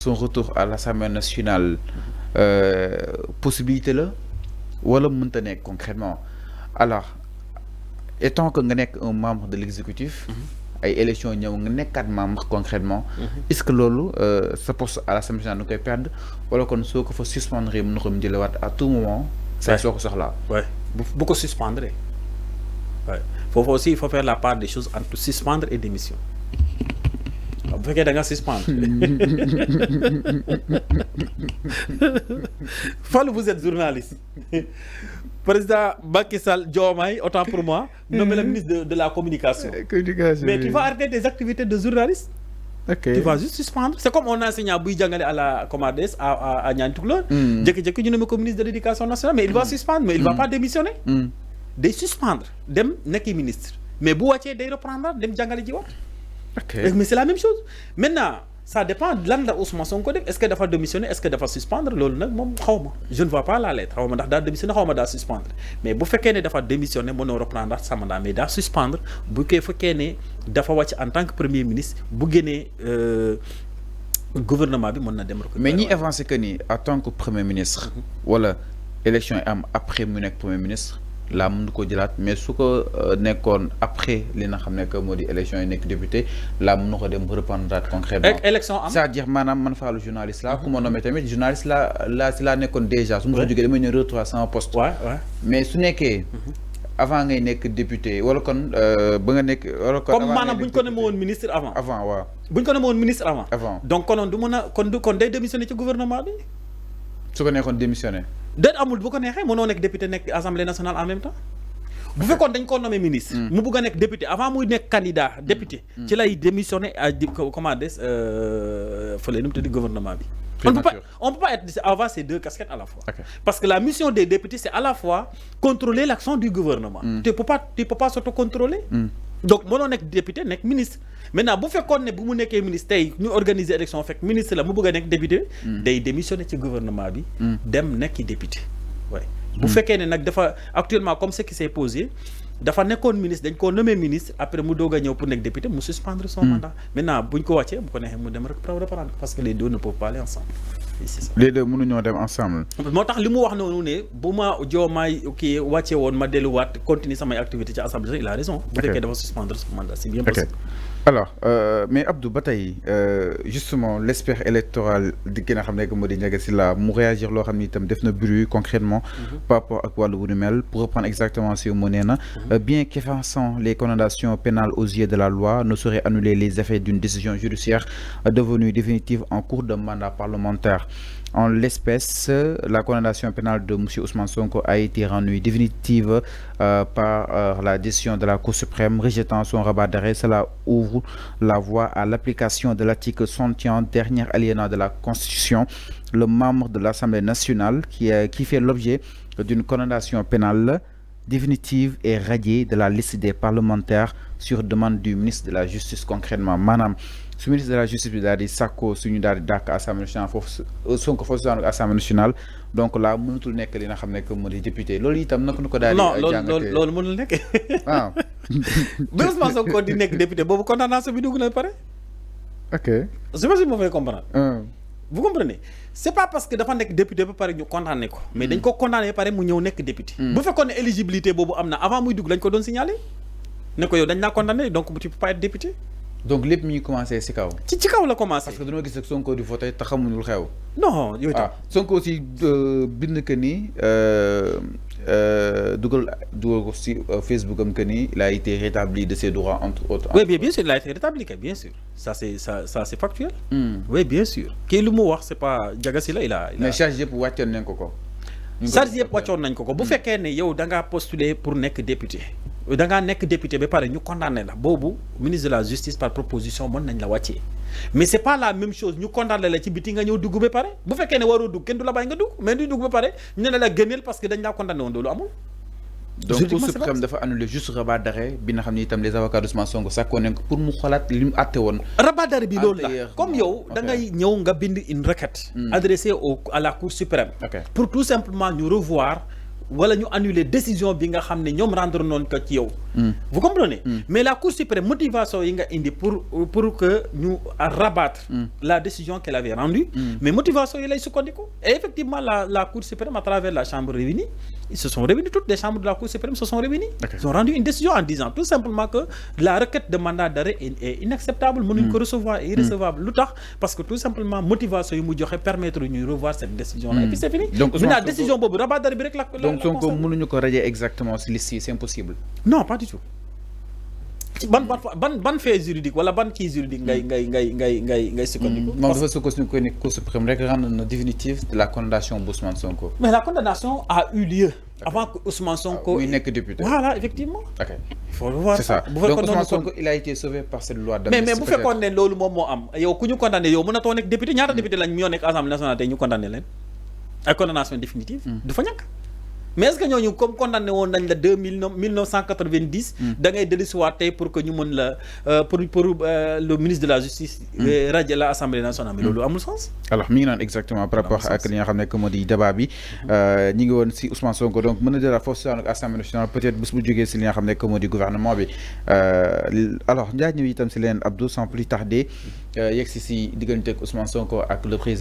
son retour à l'Assemblée nationale possibilité là wala mënta nekk concrètement alors étant que nga nekk un membre de l'exécutif ay élections ñëw nga nekkaat membre concrètement est-ce que loolu sa poste à l'Assemblée nationale nu koy perdre wala kon soo ko fa suspendre mën na ko jëlewaat à tout moment saa soo ko soxlaa bu ko suspendre foofu aussi il faut faire la part des choses entre suspendre et démission bu fekkee da nga suspendre Fallou, vous êtes journaliste président Macky Sall Diomaye autant pour moi nommé le ministre de la communication mais tu vas arrêter tes activités de journaliste. Tu vas juste suspendre. C'est comme on enseignant buy jàngale à la Comades à Niani Tukulóor jékki-jékki ñu ne ko ministre de l'éducation nationale mais il va suspendre mais il va pas démissionner day suspendre dem nekki ministre mais bu wàccee day reprendre dem jàngale ji waat. Mais c'est la même chose. Maintenant, ça dépend de lan la Ousmane Sonko def. Est-ce que dafa démissionner, est-ce que dafa suspendre loolu nag moom xawma. Je ne vois pas la lettre xawma ndax daa démissionner xawma daa suspendre mais bu fekkee ne dafa démissionner mënoo reprendre sa mandat mais daa suspendre bu koy fekkee ne dafa wàcc en tant que premier ministre bu génnee gouvernement bi mën na dem. mais ñi avancé que ni en tant que premier ministre. wala élection yi am après mu nekk premier ministre. laa mën ko jëlaat mais su ko nekkoon après li nga xam ne que moo di élection yi nekk député laa mën na ko dem reprendre concrètement élection am c'est-à-dire maanaam man Fallou journaliste la ku ma nommé tamit journaliste la si laa nekkoon déjà su ma ko jógee damay ñëw retrouver sama poste mais su nekkee avant ngay nekk député wala kon ba nga nekk wala kon comme maanaam bu ñu ko nommé woon ministre avant waaw bu ñu ko nommé woon ministre avant donc konoon du mën a kon day démissionné ci gouvernement bi su ko nekkoon démissionné déet amul bu ko neexee mënoo nekk député nekk assemblée nationale en même temps bu fekkoon dañ ko nommé ministre mu bugg a nekk député avant muy nekk candidat député ci lay démissionné comment des fële nu mu tudd gouvernement bi on peut pas être avoir ces deux casquettes à la fois parce que la mission des députés c'est à la fois contrôler l'action du gouvernement tu peux pas s'auto-contrôler donc mënoo nekk député nekk ministre maintenant bu fekkoon ne bu mu nekkee ministre tey ñu organiser élection fekk ministre la mu bëgg a nekk député day démissionner ci gouvernement bi dem nekki député bu fekkee ne nag dafa actuellement comme ce qui s'est posé dafa nekkoon ministre dañ koo nommé ministre après mu doog a ñëw pour nekk député mu suspendre son mandat maintenant buñ ko wàccee bu ko neexee mu dem reprendre parce que les deux ne peuvent pas aller ensemble. C'est ça. Les deux mënuñoo dem ensemble. moo tax li mu wax noonu ne bu ma Diomaye kii wàccee woon ma delluwaat continuer samay activité ci assemblée il a raison. bu fekkee dafa suspendre son mandat c'est bien possible. Alors mais Abdou ba tey justement l'espère électoral di gën a xam ne que moo di Ndiaga Sylla mu réagir loo xam ni itam def na bruit concrètement par rapport ak wàllu bu nu mel pour reprendre exactement si mu nee na bien qu'effaçant les condamnations pénales aux yeux de la loi ne saurait annuler les effets d'une décision judiciaire devenue définitive en cours de mandat parlementaire. En l'espèce, la condamnation pénale de M. Ousmane Sonko a été rendue définitive par la décision de la Cour suprême rejetant son rabat d'arrêt. Cela ouvre la voie à l'application de l'article 61, dernier alinéa de la Constitution. Le membre de l'Assemblée nationale qui fait l'objet d'une condamnation pénale définitive est radié de la liste des parlementaires sur demande du ministre de la Justice concrètement. Madame, su ministre de la Justice bi daal di sàkkoo suñu daal di dàkk Assemblée nationale foofu Sonko foofu daanu Assemblée nationale donc là mënatul nekk li nga xam ne que moo di député loolu itam naka nu ko daal di jàngatee loolu mënul nekk waaw ba Ousmane Sonko di nekk député boobu condamnation bi dugg na pare ok je sais pas si ma fay comprendre vous comprenez c'est pas parce que dafa nekk député ba pare ñu condamné ko mais dañ ko condamné ba pare mu ñëw nekk député bu fekkoon ne éligibilité boobu am na avant muy dugg lañ ko doon signalé ne ko yow dañ laa condamné donc tu peux pas être député donc lépp mi ngi commencé ci kaw. ci kaw la commencé. parce que dañoo gis ak Sonko di voté te xamuñu xew. non yooyu tam Sonko aussi bind que ni dugal ko ci Facebook am que ni il a été rétabli de ses droits entre autres. oui bien sûr il a été rétabli bien sûr ça c'est factuel. oui bien sûr kii lu mu wax c'est pas Ndiaga Sylla il a. mais charge yëpp wàccoon nañ ko. charge yëpp wàccoon nañ ko bu fekkee ne yow da ngaa postuler pour nekk député. da ngaa nekk député ba pare ñu condamné la boobu ministre de la justice par proposition mën nañ la wàccee mais c'est pas la même chose ñu condamné la ci biti nga ñëw dugg ba pare bu fekkee ne waroo dugg kenn du la bàyyi nga dugg mais du dugg ba pare ñu ne la gëneel parce que dañ laa condamné woon loolu amul. donc Cour suprême dafa annulé juste rabat d'arrêt bi nga xam ne itam les avocats d'Ousmane Sonko sàkkoon nañ ko pour mu xalaat li mu àtte woon. rabat d'arrêt bi loolu la comme yow da ngay ñëw nga bind une requête adressée à la Cour suprême pour tout simplement ñu revoir wala ñu annuler décision bi nga xam ne ñoom rendre noonu ko ci yow. Vous comprenez? Mais la Cour suprême motivation yi nga indi pour que ñu rabattre la décision qu'elle avait rendue. Mais motivation yi lay sukkandiku. Et effectivement la Cour suprême à travers la chambre réunie, ils se sont réunis, toutes les chambres de la Cour suprême se sont réunies. Ils ont rendu une décision en disant tout simplement que la requête de mandat d'arrêt est inacceptable, mënuñ ko recevoir et irrecevable. Lu tax parce que tout simplement motivation yi mu joxe permettre ñu revoir cette décision là et puis c'est fini. Donc la décision boobu rabat d'arrêt bi rek la donc Sonko mënuñu ko radier exactement si liste yi, c'est impossible. Non, pas du tout. ban fait juridique wala ban kii juridique ngay sukkandiku. moom dafa sukkandiku ni Cour suprême rek rendre na définitive de la condamnation d'Ousmane Sonko. Mais la condamnation a eu lieu avant que Ousmane Sonko. muy nekk député. Voilà, effectivement. Ok. Il faut le voir. C'est ça. Donc Ousmane Sonko il a été sauvé par cette loi d'amnistie. mais bu fekkoon ne loolu moom moo am yow ku ñu condamné yow mënatoo nekk député ñaata député lañ ñoo nekk Assemblée nationale tey ñu condamné leen ay condamnation définitive. Du fa ñàkk. Mais est-ce que ñooñu comme condamné woon nañ la 1990 da ngay dellusiwaat tey pour que ñu mën la pour le ministre de la justice radier la Assemblée nationale mais loolu amul sens. Alors mi ngi naan exactement par rapport ak li nga xam ne que moo di débat bi ñi ngi woon si Ousmane Sonko donc mën na jëlaat foofu si Assemblée nationale peut-être bés bu jógee si li nga xam ne que moo di gouvernement bi alors njaa ñëw itam si leen Abdou sans plus tarder yegg si diggante ak Ousmane Sonko ak le président